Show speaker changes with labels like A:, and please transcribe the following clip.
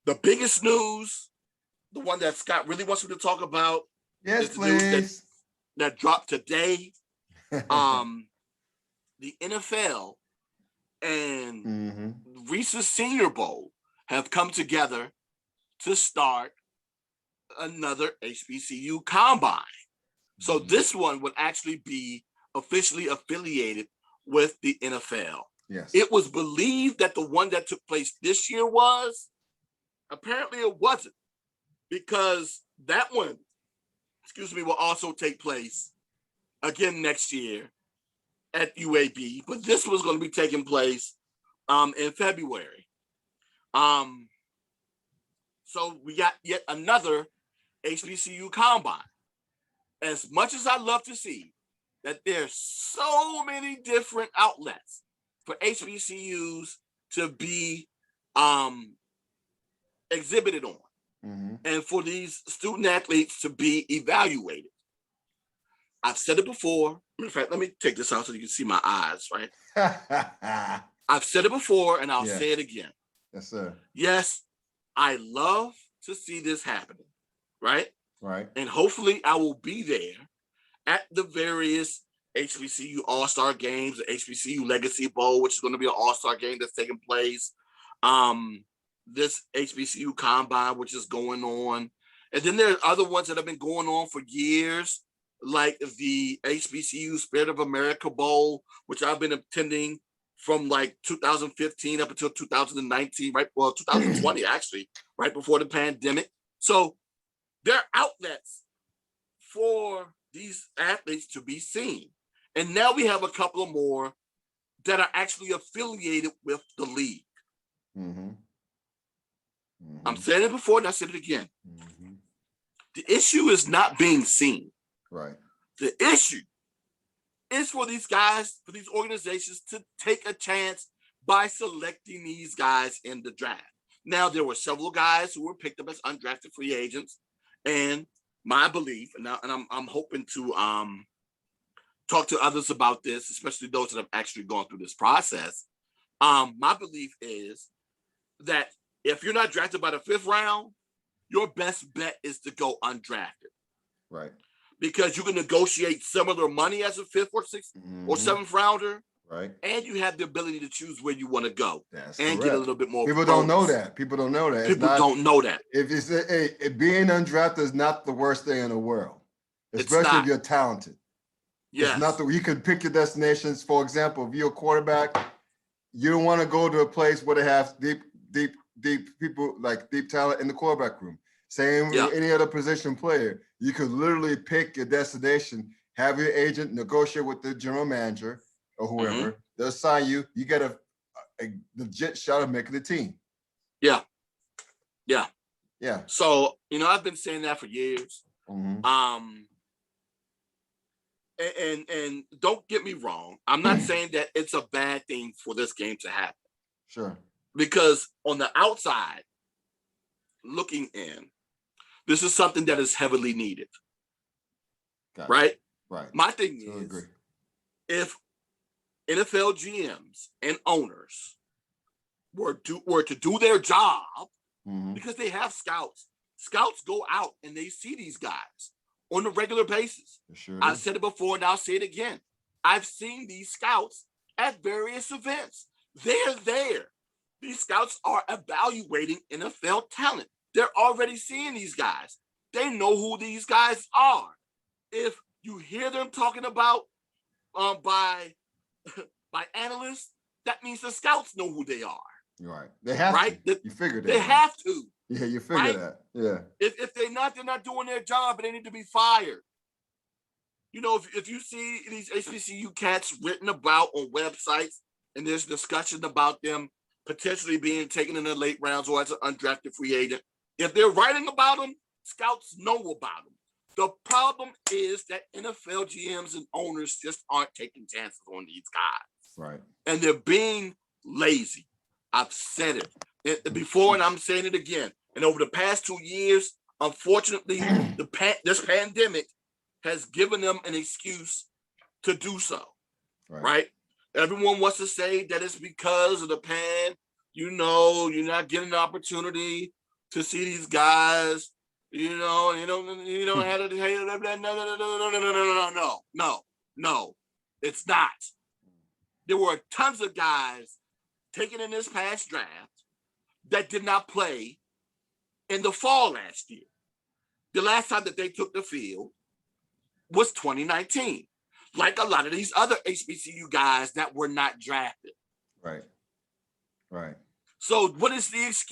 A: the biggest news, the one that Scott really wants me to talk about,
B: yes,
A: is the news
B: please.
A: that dropped today. The NFL and Reese's Senior Bowl have come together to start another HBCU combine. So this one would actually be officially affiliated with the NFL.
B: Yes.
A: It was believed that the one that took place this year was. Apparently it wasn't, because that one, will also take place again next year at UAB, but this was going to be taking place in February. So we got yet another HBCU combine. As much as I love to see that there's so many different outlets for HBCUs to be exhibited on, and for these student athletes to be evaluated. I've said it before. In fact, let me take this out so you can see my eyes, right? I've said it before, and I'll say it again.
B: Yes, sir.
A: Yes, I love to see this happening, right?
B: Right.
A: And hopefully I will be there at the various HBCU All-Star games, the HBCU Legacy Bowl, which is going to be an All-Star game that's taking place. This HBCU Combine, which is going on. And then there are other ones that have been going on for years, like the HBCU Spirit of America Bowl, which I've been attending from like 2015 up until 2019, 2020 actually, right before the pandemic. So there are outlets for these athletes to be seen. And now we have a couple of more that are actually affiliated with the league. I'm saying it before and I said it again. The issue is not being seen.
B: Right.
A: The issue is for these guys, for these organizations to take a chance by selecting these guys in the draft. Now, there were several guys who were picked up as undrafted free agents, and my belief, and I'm hoping to talk to others about this, especially those that have actually gone through this process. My belief is that if you're not drafted by the 5th round, your best bet is to go undrafted.
B: Right.
A: Because you can negotiate similar money as a 5th or 6th or 7th rounder.
B: Right.
A: And you have the ability to choose where you want to go.
B: That's
A: and
B: correct.
A: Get a little bit more.
B: People don't know that. People don't know that.
A: People don't know that.
B: If it's being undrafted is not the worst thing in the world, especially if you're talented.
A: Yes.
B: It's not you can pick your destinations. For example, if you're a quarterback, you don't want to go to a place where they have deep people, like deep talent in the quarterback room. Same with any other position player. You could literally pick your destination, have your agent negotiate with the general manager or whoever. They'll sign you. You get a legit shot of making the team.
A: Yeah. So, I've been saying that for years. And don't get me wrong. I'm not saying that it's a bad thing for this game to happen.
B: Sure.
A: Because on the outside, looking in, this is something that is heavily needed. Right?
B: Right.
A: My thing is, if NFL GMs and owners were to do their job, because they have scouts. Scouts go out and they see these guys on a regular basis.
B: Sure
A: I've said it before and I'll say it again. I've seen these scouts at various events. They're there. These scouts are evaluating NFL talent. They're already seeing these guys. They know who these guys are. If you hear them talking about by analysts, that means the scouts know who they are.
B: Right. They have to. You figured that.
A: They have to.
B: Yeah, you figure that. Yeah.
A: If they're not doing their job and they need to be fired. If you see these HBCU cats written about on websites and there's discussion about them potentially being taken in the late rounds or as an undrafted free agent, if they're writing about them, scouts know about them. The problem is that NFL GMs and owners just aren't taking chances on these guys.
B: Right. And
A: they're being lazy. I've said it before and I'm saying it again. And over the past 2 years, unfortunately, this pandemic has given them an excuse to do so. Right? Everyone wants to say that it's because of the you're not getting an opportunity. to see these guys, had no, it's not. There were tons of guys taken in this past draft that did not play in the fall last year. The last time that they took the field was 2019, like a lot of these other HBCU guys that were not drafted.
B: Right.
A: So what is the excuse?